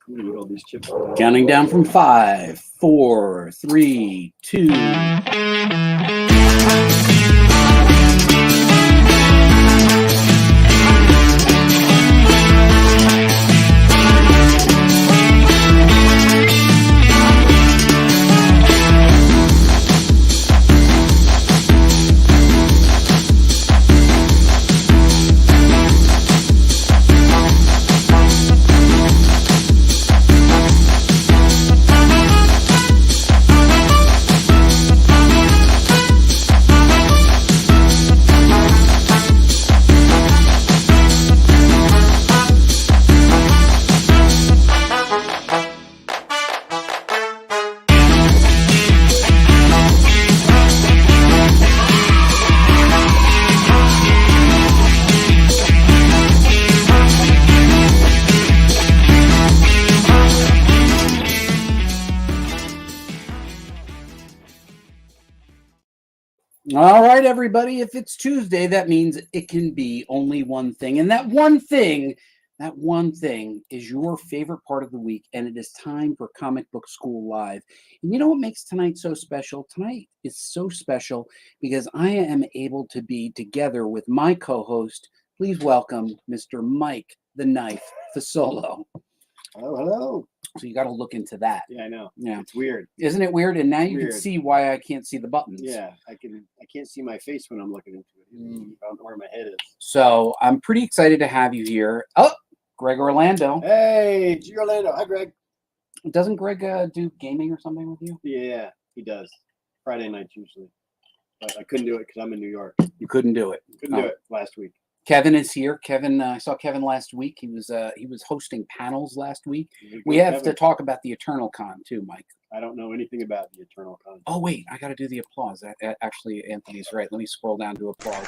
I'm gonna eat all these chips. Counting down from 5, 4, 3, 2. All right, everybody. If it's Tuesday, that means it can be only one thing. And that one thing is your favorite part of the week. And it is time for Comic Book School Live. And you know what makes tonight so special? Tonight is so special because I am able to be together with my co-host. Please welcome Mr. Mike the Knife Fasolo. Hello. So you got to look into that. Yeah, I know. Yeah, it's weird. Isn't it weird? And now you can see why I can't see the buttons. Yeah, I can't see my face when I'm looking into it. I don't know where my head is. So I'm pretty excited to have you here. Oh, Greg Orlando. Hey, G Orlando. Hi, Greg. Doesn't Greg do gaming or something with you? Yeah, he does. Friday nights usually. But I couldn't do it because I'm in New York. You couldn't do it. Couldn't do it last week. Kevin is here. Kevin, I saw Kevin last week. He was hosting panels last week. We have to talk about the Eternal Con too, Mike. I don't know anything about the Eternal Con. Oh wait, I got to do the applause. Actually, Anthony's right. Let me scroll down to applause.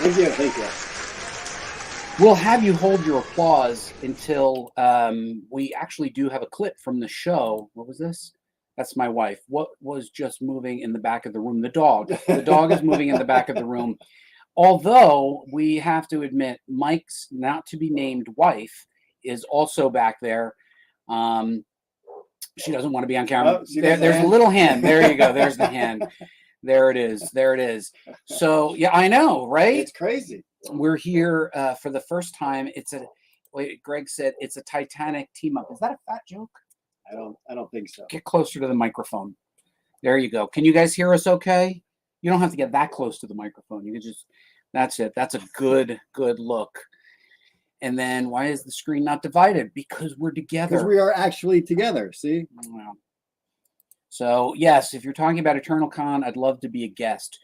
Thank you. We'll have you hold your applause until we actually do have a clip from the show. What was this? That's my wife. What was just moving in the back of the room? The dog. The dog is moving in the back of the room. Although we have to admit, Mike's not to be named wife is also back there. She doesn't want to be on camera. Oh, there's a little hand. There you go. There's the hand. There it is. There it is. So yeah, I know, right? It's crazy. We're here for the first time. Greg said it's a Titanic team up. Is that a fat joke? I don't think so. Get closer to the microphone. There you go. Can you guys hear us okay? You don't have to get that close to the microphone. You can just, that's it. That's a good look. And then why is the screen not divided? Because we're together. Because we are actually together, see? Wow. So, yes, if you're talking about Eternal Con, I'd love to be a guest.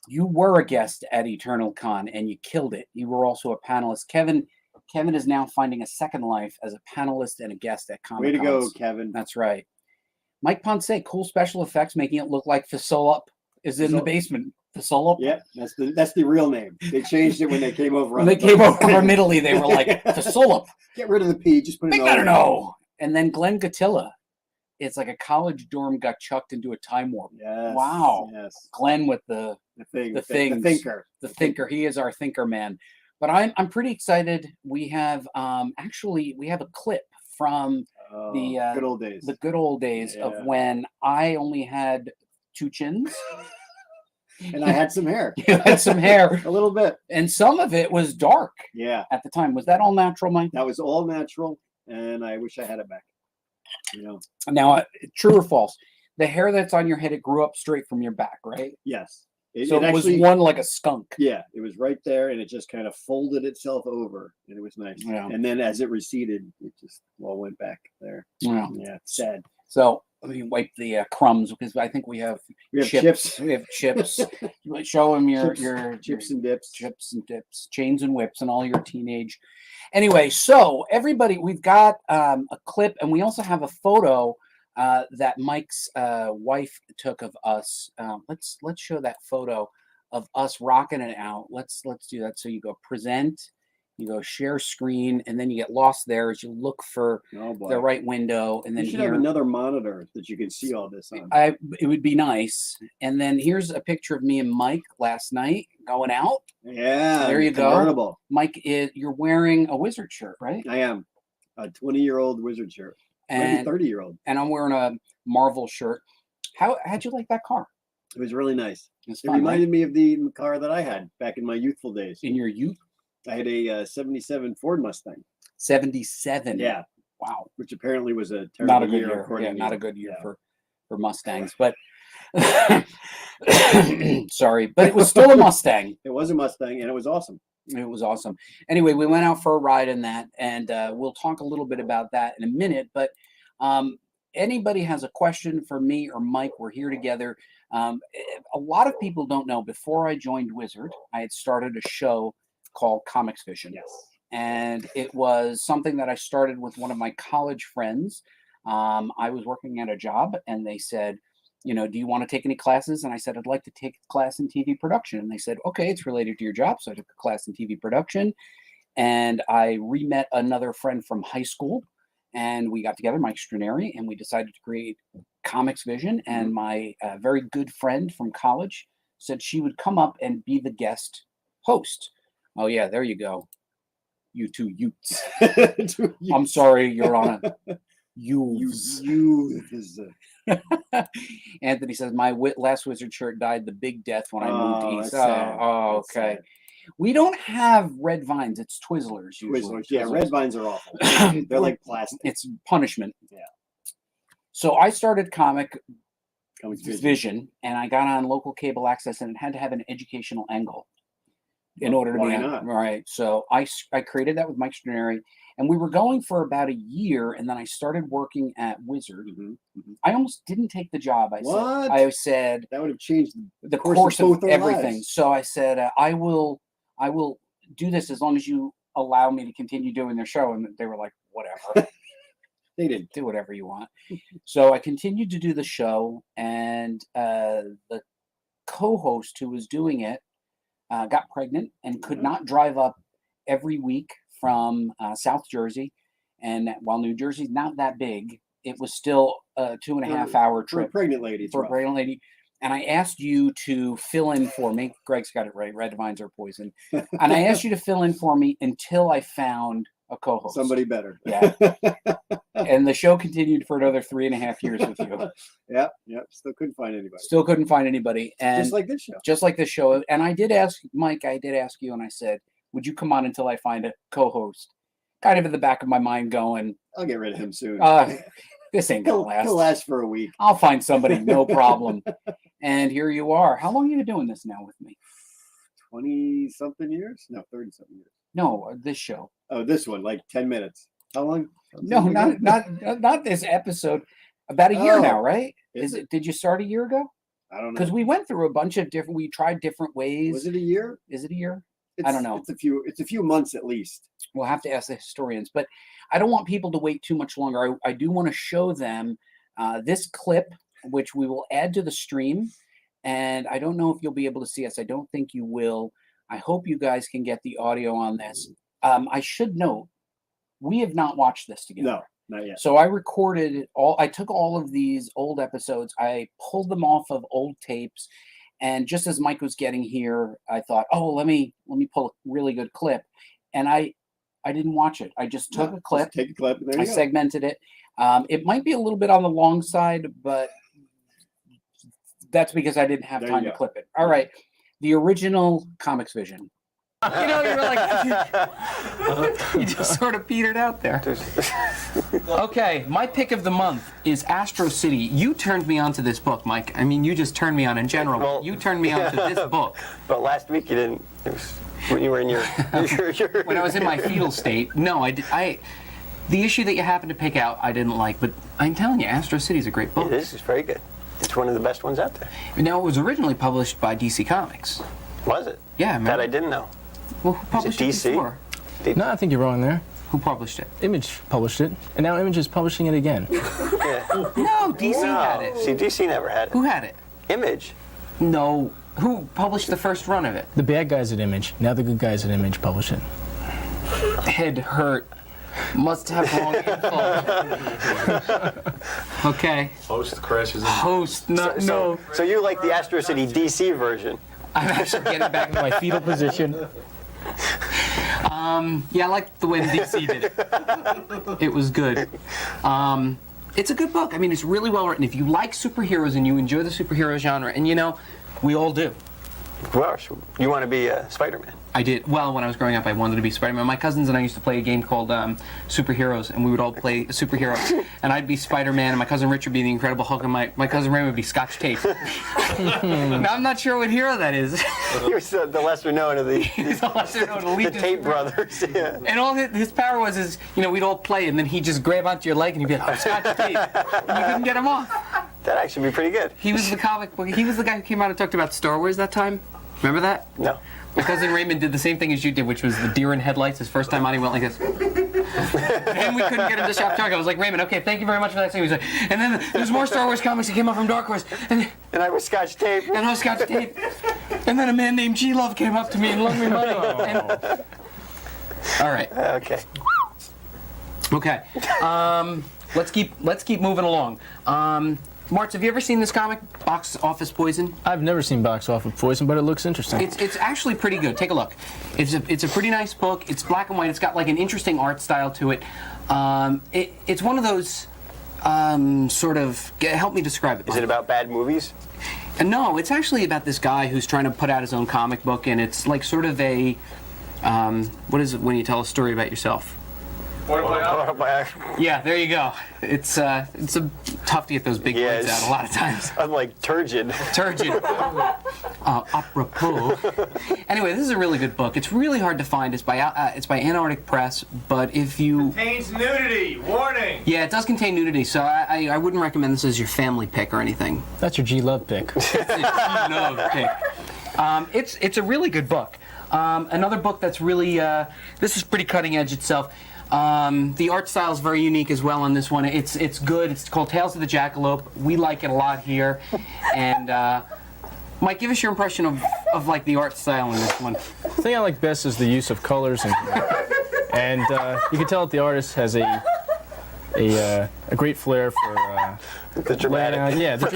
You were a guest at Eternal Con, and you killed it. You were also a panelist. Kevin is now finding a second life as a panelist and a guest at Comic Con. Way to go, Kevin. That's right. Mike Ponce, cool special effects, making it look like Fasolo is in the basement. Fasolo? Yeah, that's the real name. They changed it when they came over. When they came over from Italy, they were like, Fasolo. Get rid of the P, just put it in I don't know. And then Glenn Gatilla. It's like a college dorm got chucked into a time warp. Yes. Wow. Yes. Glenn with the thinker. The thinker. He is our thinker man. But I'm pretty excited. We have a clip from the good old days. The good old days of when I only had 2 chins. And I had some hair. You had some hair. A little bit. And some of it was dark. Yeah. At the time. Was that all natural, Mike? That was all natural, and I wish I had it back. You know. Now, true or false? The hair that's on your head, it grew up straight from your back, right? Yes. It actually was one like a skunk. Yeah, it was right there, and it just kind of folded itself over, and it was nice. Yeah. And then as it receded, it just all went back there. Yeah, yeah, it's sad. So let me wipe the crumbs because I think we have chips. We have chips. Show them your chips and dips, chains and whips, and all your teenage. Anyway, so everybody, we've got a clip, and we also have a photo. That Mike's wife took of us. Let's show that photo of us rocking it out. Let's do that. So you go present. You go share screen, and then you get lost there as you look for Oh boy. the right window, and then You should here have another monitor that you can see all this on. it would be nice. And then here's a picture of me and Mike last night going out. Yeah. There you go. Convertible. Mike, you're wearing a Wizard shirt, right? I am. A 20-year-old Wizard shirt. Maybe And 30-year-old. and I'm wearing a Marvel shirt. How'd you like that car? It was really nice. It's It fun, reminded right? me of the car that I had back in my youthful days. In your youth. I had a 77 Ford Mustang. 77. Yeah. Wow. Which apparently was a terrible Not a good year. year. according Yeah, to not you. a good year Yeah. for Mustangs. But sorry, but it was still a Mustang. It was a Mustang, and it was awesome. It was awesome. Anyway, we went out for a ride in that, and we'll talk a little bit about that in a minute. But anybody has a question for me or Mike, we're here together. A lot of people don't know, before I joined Wizard, I had started a show called Comics Vision. Yes. And it was something that I started with one of my college friends. I was working at a job, and they said, do you want to take any classes? And I said, I'd like to take a class in TV production. And they said, okay, it's related to your job. So I took a class in TV production, and I re-met another friend from high school, and we got together, Mike Straneri, and we decided to create Comics Vision. And my very good friend from college said she would come up and be the guest host. Oh yeah, there you go. You two Utes. I'm sorry, you're on a Utes. Anthony says, my last Wizard shirt died the big death when I moved east. Okay. Sad. We don't have red vines. It's Twizzlers usually. Twizzlers. Yeah, red vines are awful. They're like plastic. It's punishment. Yeah. So I started Comics Vision. Vision, and I got on local cable access, and it had to have an educational angle in order to Why be on. not? Right. So I created that with Mike Straneri, and we were going for about a year, and then I started working at Wizard. I almost didn't take the job. I said that would have changed the course of our everything. lives. So I said, I will do this as long as you allow me to continue doing their show. And they were like, whatever. They did. Do whatever you want. So I continued to do the show, and the co-host who was doing it got pregnant and could not drive up every week from South Jersey. And while New Jersey's not that big, it was still a 2.5 hour trip. For a pregnant lady. For a pregnant lady. And I asked you to fill in for me. Greg's got it right. Red vines are poison. And I asked you to fill in for me until I found a co-host. Somebody better. Yeah. And the show continued for another 3.5 years with you. Yep. Still couldn't find anybody. Still couldn't find anybody. And just like this show. Just like this show. And I did ask Mike, you, and I said, would you come on until I find a co-host? Kind of in the back of my mind going, I'll get rid of him soon. This ain't gonna last. He'll last for a week. I'll find somebody, no problem. And here you are. How long have you been doing this now with me? 20-something years? No, 30-something years. No, this show. Oh, this one, like 10 minutes. How long? No, not this episode. About a year now, right? Is it? Did you start a year ago? I don't know. Because we went through a bunch of different. We tried different ways. Was it a year? Is it a year? I don't know. It's a few months at least. We'll have to ask the historians, but I don't want people to wait too much longer. I do want to show them this clip, which we will add to the stream. And I don't know if you'll be able to see us. I don't think you will. I hope you guys can get the audio on this. I should note, we have not watched this together. No, not yet. So I recorded I took all of these old episodes. I pulled them off of old tapes. And just as Mike was getting here, I thought, oh, let me pull a really good clip. And I didn't watch it. I just took a clip. Take a clip. And there I you go. segmented it. It might be a little bit on the long side, but that's because I didn't have time to clip it. All right. The original Comics Vision. You were like, you just sort of petered out there. Okay, my pick of the month is Astro City. You turned me on to this book, Mike. I mean, you just turned me on in general. Well, you turned me on to this book. But last week you didn't. It was when you were in your when I was in my fetal state. No, I did. The issue that you happened to pick out, I didn't like. But I'm telling you, Astro City is a great book. It is. It's very good. It's one of the best ones out there. Now, it was originally published by DC Comics. Was it? Yeah, remember? That I didn't know. Well, who published it before? No, I think you're wrong there. Who published it? Image published it, and now Image is publishing it again. Yeah. No, DC had it. See, DC never had it. Who had it? Image. No. Who published the first run of it? The bad guys at Image. Now the good guys at Image publish it. Head hurt. Must have wrong info. Okay. Host crashes in. Host, no. So you like the Astro City DC version? I'm actually getting back into my fetal position. Yeah, I like the way the DC did it. It was good. It's a good book. I mean, it's really well written. If you like superheroes and you enjoy the superhero genre, and we all do. Well, you want to be Spider-Man. I did. Well, when I was growing up, I wanted to be Spider-Man. My cousins and I used to play a game called Superheroes, and we would all play a superhero. And I'd be Spider-Man, and my cousin Richard would be the Incredible Hulk, and my cousin Raymond would be Scotch Tape. Now, I'm not sure what hero that is. He was the lesser known of the the Tape brothers. Yeah. And all his power was we'd all play, and then he'd just grab onto your leg, and he'd be like, Scotch Tape. And you couldn't get him off. That'd actually be pretty good. He was the comic book. He was the guy who came out and talked about Star Wars that time. Remember that? No. My cousin Raymond did the same thing as you did, which was the deer in headlights. His first time on, he went like this. And we couldn't get him to stop talking. I was like, Raymond, okay, thank you very much for that thing. He was like, and then there's more Star Wars comics that came out from Dark Horse. And I was Scotch Tape. I was Scotch Tape. And then a man named G Love came up to me and loaned me money. All right. Okay. Okay. Let's keep moving along. Martz, have you ever seen this comic, Box Office Poison? I've never seen Box Office Poison, but it looks interesting. It's actually pretty good. Take a look. It's a pretty nice book. It's black and white. It's got like an interesting art style to it. It's one of those sort of. Help me describe it. Is it about bad movies? No, it's actually about this guy who's trying to put out his own comic book, and it's like sort of a. What is it when you tell a story about yourself? Yeah, there you go. It's tough to get those big words out a lot of times. Unlike turgid. Turgid. Apropos. Anyway, this is a really good book. It's really hard to find. It's by Antarctic Press, but if you Contains nudity. Warning. yeah, it does contain nudity, so I wouldn't recommend this as your family pick or anything. That's your G Love pick. It's a really good book. Another book that's really this is pretty cutting edge itself. The art style is very unique as well on this one. It's good. It's called Tales of the Jackalope. We like it a lot here. And Mike, give us your impression of like the art style in this one. The thing I like best is the use of colors, and you can tell that the artist has a great flair for The dramatic. the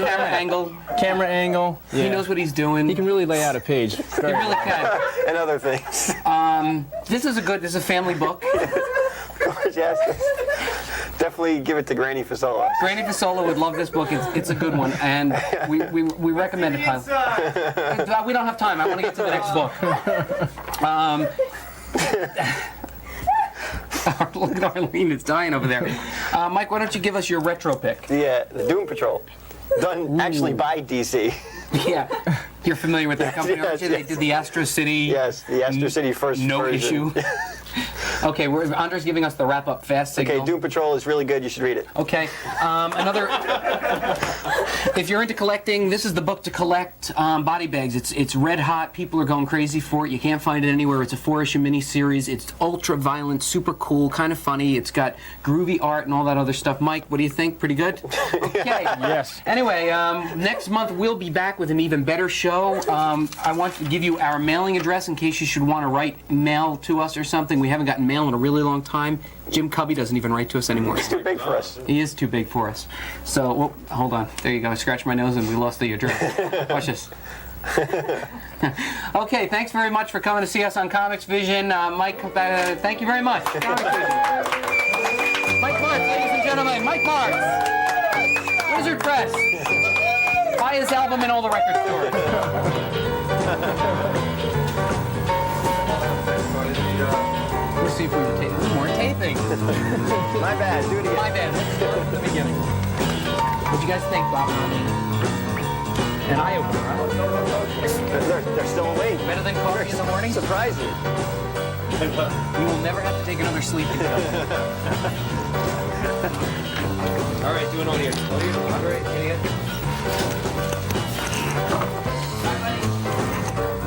camera angle. Yeah. He knows what he's doing. He can really lay out a page. He really can. And other things. This is a family book. Yes. Definitely give it to Granny Fasolo. Granny Fasolo would love this book. It's a good one, and we recommend it. We don't have time. I want to get to the next book. Look at Arlene, it's dying over there. Mike, why don't you give us your retro pick? The Doom Patrol. Done actually by DC. Yeah, you're familiar with that company, aren't you? They Yes. did the Astro City. Yes, the Astro City first No version. issue. Okay, Andre's giving us the wrap-up fast signal. Okay, Doom Patrol is really good. You should read it. Okay, another. If you're into collecting, this is the book to collect. Body bags. It's red hot. People are going crazy for it. You can't find it anywhere. It's a 4-issue miniseries. It's ultra violent, super cool, kind of funny. It's got groovy art and all that other stuff. Mike, what do you think? Pretty good. Okay. Yes. Anyway, next month we'll be back with an even better show. I want to give you our mailing address in case you should want to write mail to us or something. We haven't gotten mail in a really long time. Jim Cubby doesn't even write to us anymore. It's too big for us. He is too big for us. So, hold on. There you go. I scratched my nose and we lost the address. Watch this. Okay, thanks very much for coming to see us on Comics Vision. Mike, thank you very much. Comics Vision. Mike Martz, ladies and gentlemen, Mike Martz. Wizard Press. Buy his album in all the record stores. Let's see if we were taping. We weren't taping. My bad. Do it again. My bad. Let's start at the beginning. What'd you guys think, Bob? An eye-opener, huh? They're still awake. Better than coffee in the morning? Surprising. You will never have to take another sleeping pill. All right, do an audio. All right, idiot.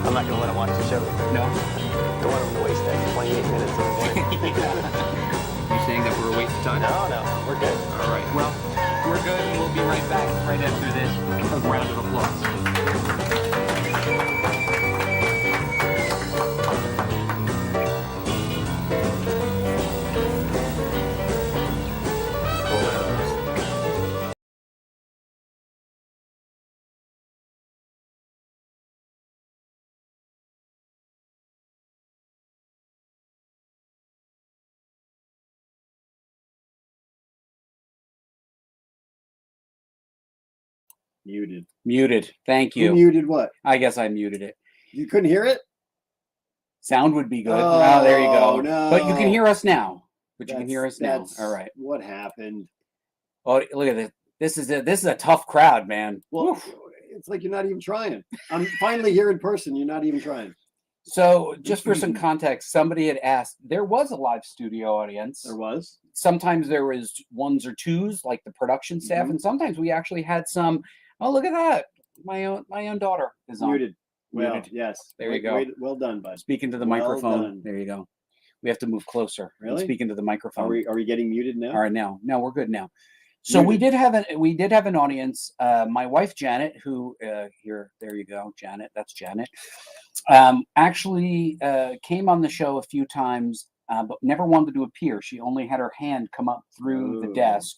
I'm not gonna let him watch the show. No. Don't want him to waste that 28 minutes of the morning. You're saying that we're a waste of time? No, we're good. All right. Well, we're good, and we'll be right back right after this round of applause. Muted. Muted. Thank Who you. muted what? I guess I muted it. You couldn't hear it? Sound would be good. Oh, there you go. No. But you can hear us now. But you can That's- hear us now. that's All right. What happened? Oh, look at this. This is a tough crowd, man. Well, Oof. it's like you're not even trying. I'm finally here in person. You're not even trying. So, just for some context, somebody had asked. There was a live studio audience. There was. Sometimes there was ones or twos, like the production staff, Mhm. and sometimes we actually had some. Oh, look at that! My own daughter is on. Muted. Well, Muted. yes. There you go. Well done, bud. Speaking to the Well microphone. done. There you go. We have to move closer. and Really? Speaking to the microphone. Are we getting muted now? All right, now we're good now. So we did have an audience. My wife Janet, who there you go, Janet. That's Janet. Actually came on the show a few times, but never wanted to appear. She only had her hand come up through the Oh. desk.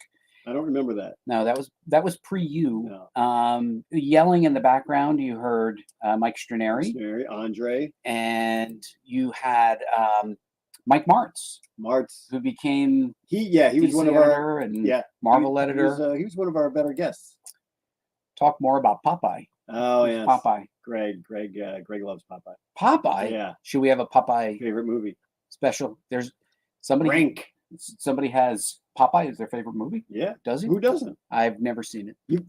I don't remember that. No, that was pre you. No. Yelling in the background, you heard Mike Straneri, Mary, Andre, and you had Mike Martz, Martz. who became He was DC one of our editor and yeah Marvel he editor. He was one of our better guests. Talk more about Popeye. Oh Who's yeah, Popeye. Greg loves Popeye. Popeye. Yeah, Should we have a Popeye favorite movie. special? There's somebody. Rank. Somebody has Popeye as their favorite movie. Yeah, Does he? who doesn't? I've never seen it.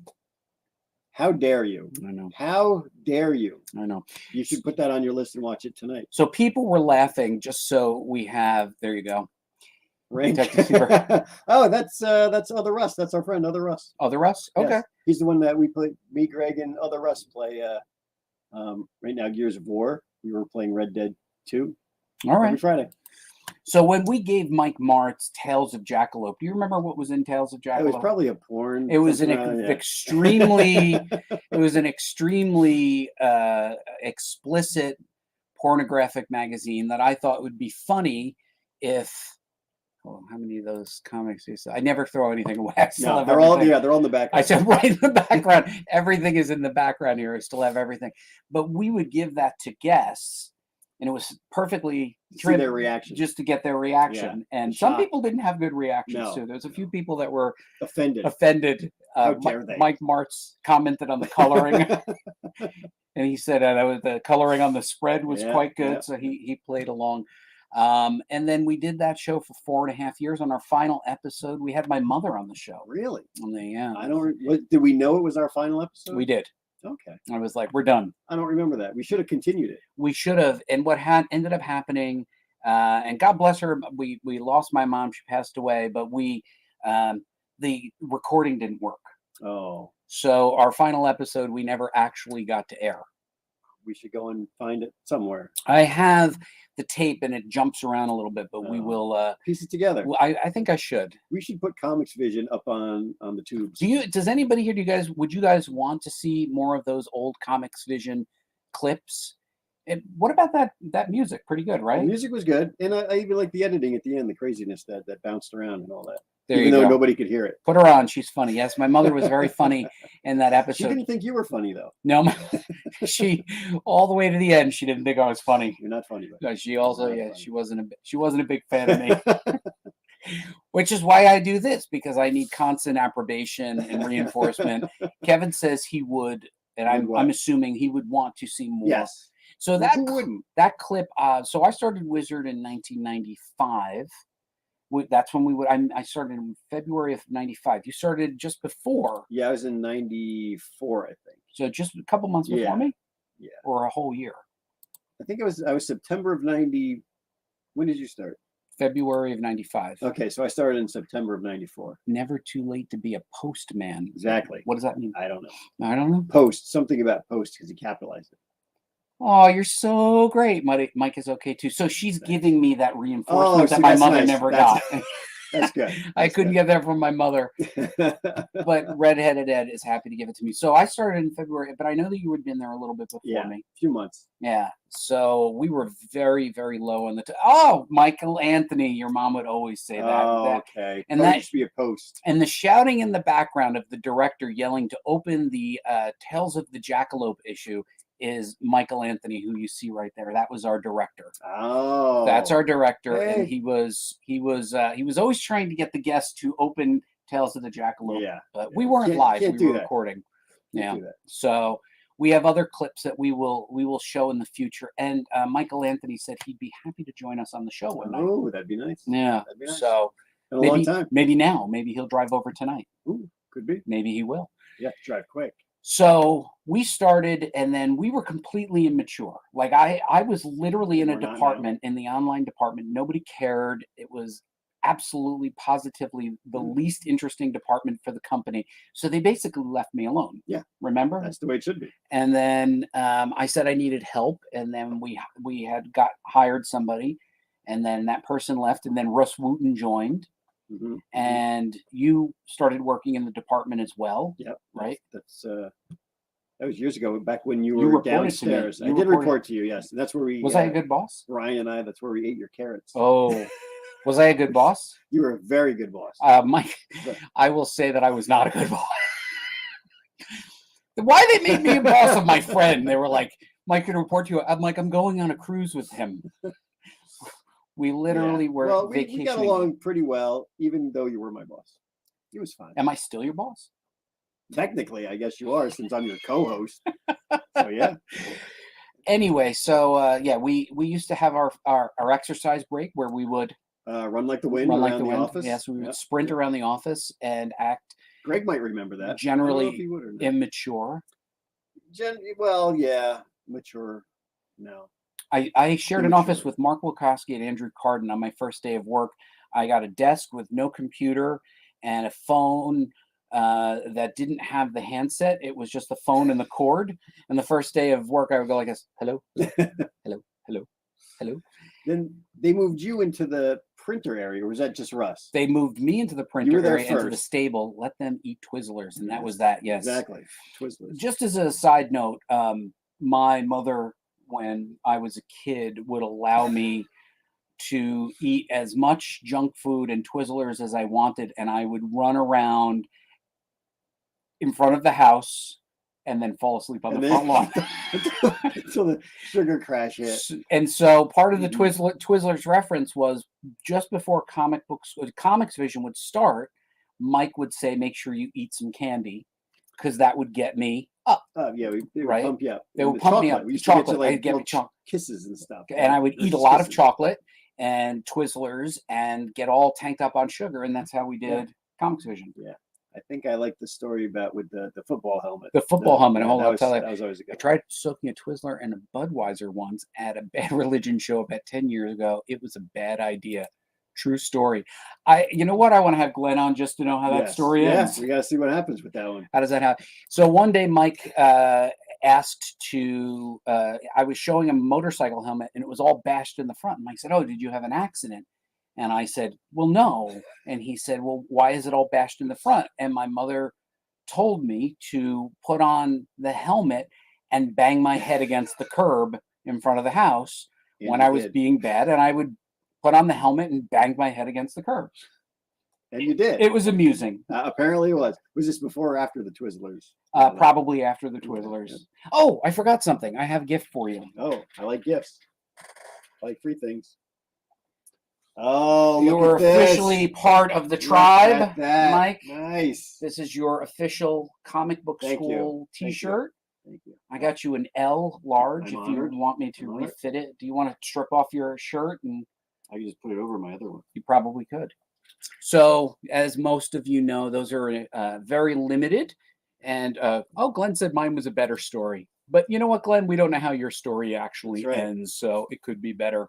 How dare you? I know. How dare you? I know. You should put that on your list and watch it tonight. So people were laughing just so we have. There you go. Rank. Detective Super. Oh, that's Other Russ. That's our friend Other Russ. Other Russ. Okay. Yes. He's the one that we play. Me, Greg, and Other Russ play. Right now, Gears of War. We were playing Red Dead 2 All right. every Friday. So when we gave Mike Martz Tales of Jackalope, do you remember what was in Tales of Jackalope? It was probably a porn. It was an something around, yeah. extremely, it was an extremely explicit pornographic magazine that I thought would be funny if. Oh, how many of those comics do you say? I never throw anything away. I still No, have they're all everything. they're on the back. I said right in the background. Everything is in the background here. I still have everything. But we would give that to guests, and it was perfectly See their reaction. just to get their reaction. And some shocked. people didn't have good reactions No, too. There's a few people that were Offended. offended. dare they? Mike Martz commented on the coloring, and he said the coloring on the spread was Yeah, quite good, yeah. so he played along. And then we did that show for 4.5 years. On our final episode, we had my mother on the show. Really? Yeah, I don't. Did we know it was our final episode? we did. Okay. I was like, we're done. I don't remember that. We should have continued it. We should have. And what ended up happening, and God bless her, we lost my mom. She passed away, but the recording didn't work. Oh, So our final episode, we never actually got to air. we should go and find it somewhere. I have the tape, and it jumps around a little bit, but we Oh. will. Piece it together. I think I should. We should put Comics Vision up on the tubes. Does anybody here? Would you guys want to see more of those old Comics Vision clips? And what about that music? Pretty good, The right? music was good, and I even like the editing at the end, the craziness that bounced around and all that. There Even you though go. nobody could hear it. Put her on. She's funny. Yes, my mother was very funny in that She episode. didn't think you were funny though. No, she all the way to the end. She didn't think I was funny. You're not funny. But No, she also, Not yeah, funny. she wasn't a big fan of me, which is why I do this, because I need constant approbation and reinforcement. Kevin says he would, and Would I'm what? assuming he would want to see more. Yes. So Well, that who wouldn't? that clip. So I started Wizard in 1995. That's when I started in February of '95. You started just before, Yeah, I was in '94, I think. so just a couple months before Yeah. me, Yeah. or a whole year. I think I was September of '90. When did you start? February of '95. Okay, so I started in September of '94. Never too late to be a postman. Exactly. What does that mean? I don't know. I don't know. Post, something about post because he capitalized it. Oh, you're so great. Mike is okay too. So she's giving me that reinforcement that see, my that's mother nice. never That's- got. That's good. I couldn't get that from my mother, get. but Redheaded Ed is happy to give it to me. So I started in February, but I know that you had been there a little bit before Yeah. me. A few months. Yeah. So we were very, very low on the. Oh, Michael Anthony, your mom would always say that. Oh, okay. and Oh, that- used to be a post. And the shouting in the background of the director yelling to open the Tales of the Jackalope issue is Michael Anthony, who you see right there. That was our director. Oh, That's our director, Hey. and he was always trying to get the guests to open Tales of the Jackalope. Yeah, But we weren't Can't- live; can't we do were that. recording. Yeah. Do that. So we have other clips that we will show in the future. And Michael Anthony said he'd be happy to join us on the show one night. Oh, that'd be nice. Yeah. That'd be nice. So In a long time. maybe now, maybe he'll drive over tonight. Ooh, could be. Maybe he will. Yeah, drive quick. So we started, and then we were completely immature. Like I was literally in a We're not now. department, in the online department. Nobody cared. It was absolutely, positively the least interesting department for the company. So they basically left me alone. Yeah. Remember? That's the way it should be. And then I said I needed help, and then we had hired somebody, and then that person left, and then Russ Wooten joined, Mm-hmm. and you started working in the department as well. Yep. Right. That's that was years ago, back when you You were reported to me. downstairs. I You did reported- report to you, yes. That's where we Was I a good boss? Ryan and I, that's where we ate your carrots. Oh, was I a good boss? You were a very good boss. Mike, I will say that I was not a good boss. Why they made me a boss of my friend? They were like, Mike can report to you. I'm like, I'm going on a cruise with him. We literally were well, we vacationing. got along pretty well, even though you were my boss. He was fine. Am I still your boss? Technically, I guess you are, since I'm your co-host. So yeah. Anyway, so yeah, we used to have our exercise break where we would Run like the wind run around like the wind. office. Yes, we would Yep. sprint around the office and act Greg might remember that. Generally I don't know if he would or not. immature. Well, yeah, mature. No. I shared an office Immature. with Mark Wilkowski and Andrew Carden on my first day of work. I got a desk with no computer and a phone that didn't have the handset. It was just the phone and the cord. And the first day of work, I would go like this: hello, hello, hello, hello. Then they moved you into the printer area, or was that just Russ? They moved me into the were printer there area, into the first. stable, let them eat Twizzlers, and that was that. Yes, Exactly. Twizzlers. Just as a side note, my mother, when I was a kid, would allow me to eat as much junk food and Twizzlers as I wanted, and I would run around in front of the house and then fall asleep on And the then- front lawn. Until the sugar crash hit. And so part of the Mhm. Twizzlers reference was just before Comics Vision would start, Mike would say, make sure you eat some candy, because that would get me up. Yeah, they would Right. pump you up. They And would the pump me chocolate, up. We used to get Chocolate. you, like, They'd get me little chocolate. kisses and stuff. And I would eat a Reese's lot of Kisses. chocolate and Twizzlers and get all tanked up on sugar, and that's how we Yeah. did Comics Vision. I think I like the story about with the football helmet. The football helmet. Yeah, Hold that on, was, tell you. that was always a I good one. tried soaking a Twizzler and a Budweiser once at a Bad Religion show about 10 years ago. It was a bad idea. True story. You know what? I want to have Glenn on just to know how that Yes. story Yeah, ends. we got to see what happens with that one. How does that happen? So one day, Mike asked to. I was showing him a motorcycle helmet, and it was all bashed in the front. And Mike said, "Oh, did you have an accident?" And I said, "Well, no." And he said, "Well, why is it all bashed in the front?" And my mother told me to put on the helmet and bang my head against the curb in front of the house And when you I was did. being bad, and I would put on the helmet and bang my head against the curb. And you did. It was amusing. Apparently it was. Was this before or after the Twizzlers? Probably after the Okay, Twizzlers. yep. Oh, I forgot something. I have a gift for you. Oh, I like gifts. I like free things. Oh, You look are at this. officially part of the Look tribe, at that. Mike. Nice. This is your official comic book Thank you. school Thank you. T-shirt. Thank you. I got you an L large. I'm if honored. you want me to I'm honored. refit it, do you want to strip off your shirt? And I can just put it over my other one. you probably could. So, as most of you know, those are very limited. And Glenn said mine was a better story. But you know what, Glenn? We don't know how your story actually That's right. ends, so it could be better.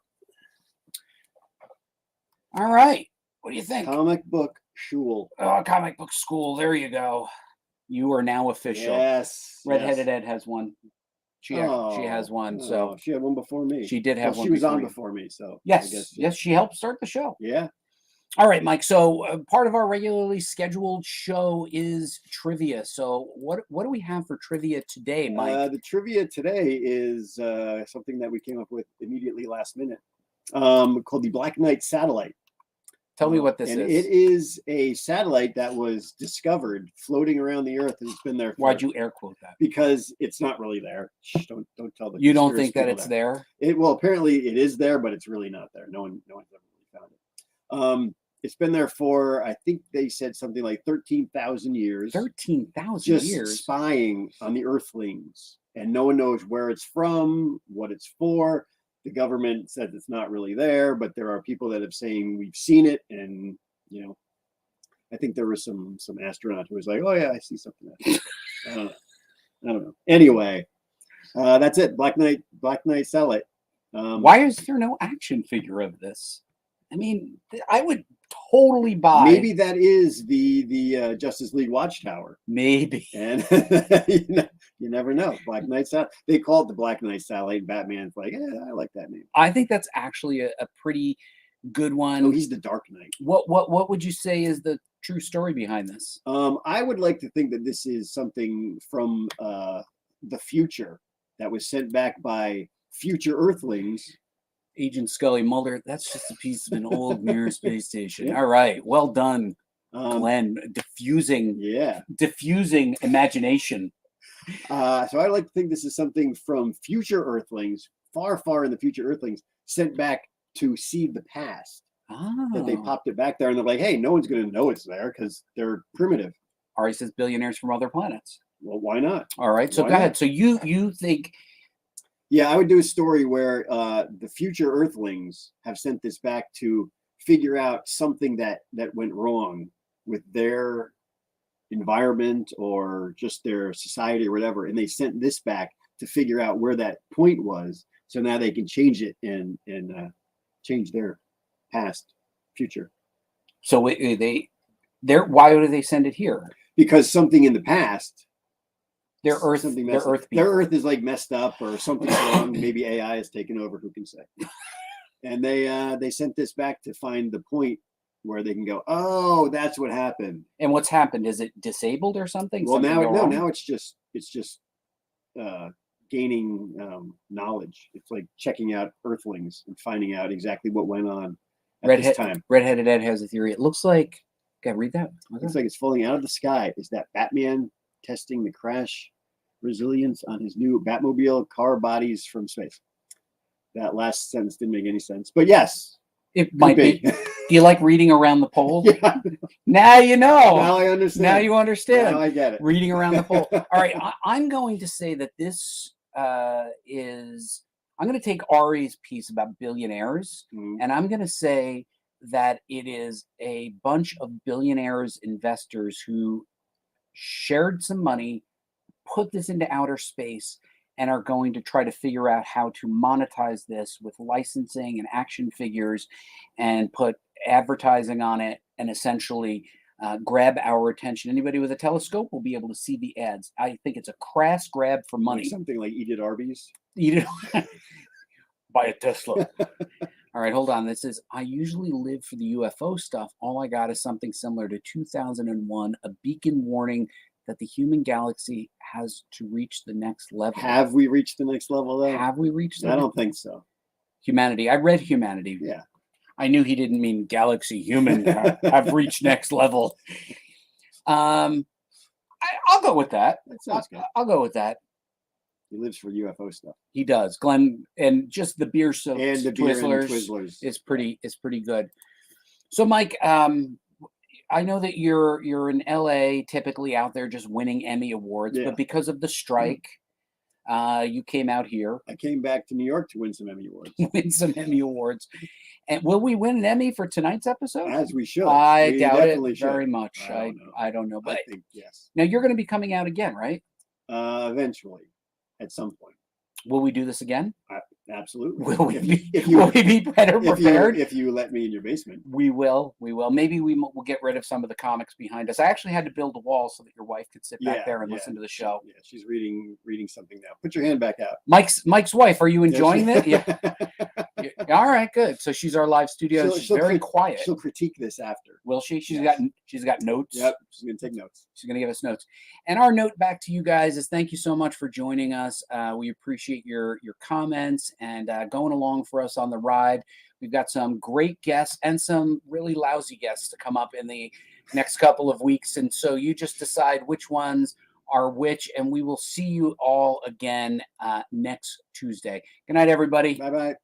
All right. What do you think? Comic book shul. Oh, comic book school. There you go. You are now official. Yes. Redheaded yes. Ed has one. She has one. So she had one before me. she did have Well, one. she was on you. before me, so I Yes. guess, Yes, she helped start the show. Yeah. All right, Mike. So part of our regularly scheduled show is trivia. So what do we have for trivia today, Mike? The trivia today is something that we came up with immediately last minute, called the Black Knight satellite. Tell me what this and is. It is a satellite that was discovered floating around the Earth, and it's been there. Why'd you air quote that? Because it's not really there. Shh, don't tell the. You don't conspiracy think that people it's there? Well, apparently it is there, but it's really not there. No one's ever really found it. it's been there for, I think they said something like 13,000 years. 13,000 just years. spying on the Earthlings, and no one knows where it's from, what it's for. The government says it's not really there, but there are people that have saying we've seen it, and I think there was some astronaut who was like, "Oh yeah, I see something." I don't know. Anyway, that's it. Black Knight Satellite. Why is there no action figure of this? I mean, I would totally buy. Maybe that is the Justice League Watchtower. Maybe. And you never know. Black Knight Satellite. They call it the Black Knight Satellite. And Batman's like, I like that name. I think that's actually a pretty good one. Oh, he's the Dark Knight. What would you say is the true story behind this? I would like to think that this is something from the future that was sent back by future Earthlings. Agent Scully Mulder, that's just a piece of an old mirror space station. Yeah. All right. Well done, Glenn. Diffusing imagination. So I like to think this is something from future Earthlings, far, far in the future Earthlings, sent back to see the past. That they popped it back there, and they're like, hey, no one's going to know it's there because they're primitive. Ari says billionaires from other planets. Well, why not? All right. So Why go not? ahead. So you think... Yeah, I would do a story where the future Earthlings have sent this back to figure out something that went wrong with their environment or just their society or whatever, and they sent this back to figure out where that point was, so now they can change it and change their past, future. So why do they send it here? Because something in the past. Their Earth is like messed up or something's wrong. Maybe AI has taken over. Who can say? And they sent this back to find the point where they can go, oh, that's what happened. And what's happened? Is it disabled or something? Well, Something now it's just gaining knowledge. It's like checking out Earthlings and finding out exactly what went on at this time. Redheaded Ed has a theory. It looks like. Okay, read that. It looks like it's falling out of the sky. Is that Batman testing the crash resilience on his new Batmobile car bodies from space? That last sentence didn't make any sense, but yes, it might be. Do you like reading around the pole? Yeah. Now you know. Now I understand. Now you understand. Now I get it. Reading around the pole. All right, I'm going to say that this is. I'm going to take Ari's piece about billionaires, and I'm going to say that it is a bunch of billionaires, investors who shared some money, put this into outer space, and are going to try to figure out how to monetize this with licensing and action figures and put advertising on it and essentially grab our attention. Anybody with a telescope will be able to see the ads. I think it's a crass grab for money. Like something like eat at Arby's. Eat it. Buy a Tesla. All right, hold on. This is, I usually live for the UFO stuff. All I got is something similar to 2001, a beacon warning that the human galaxy has to reach the next level. Have we reached the next level, though? Have we reached I don't think so. Humanity. I read Humanity. Yeah. I knew he didn't mean galaxy human have reached next level. I'll go with that. That sounds good. I'll go with that. He lives for UFO stuff. He does. Glenn, and just the beer soaked And the beer and the Twizzlers is pretty good. So Mike, I know that you're in LA, typically out there just winning Emmy awards, but because of the strike, you came out here. I came back to New York to win some Emmy awards. Win some Emmy awards. And will we win an Emmy for tonight's episode? As we should. I We doubt it definitely should. very much. I don't know. I don't know. But I think yes. now you're going to be coming out again, right? Eventually, at some point. Will we do this again? Absolutely. Will we be better prepared? If you let me in your basement. We will. Maybe we'll get rid of some of the comics behind us. I actually had to build a wall so that your wife could sit back there and listen to the show. Yeah, she's reading something now. Put your hand back out. Mike's wife, are you enjoying it? Yeah. All right, good. So she's our live studio. She's very quiet. She'll critique this after. Will she? She's got notes. Yep, she's gonna take notes. She's gonna give us notes. And our note back to you guys is thank you so much for joining us. We appreciate your comments and going along for us on the ride. We've got some great guests and some really lousy guests to come up in the next couple of weeks. And so you just decide which ones are which, and we will see you all again next Tuesday. Good night, everybody. Bye-bye.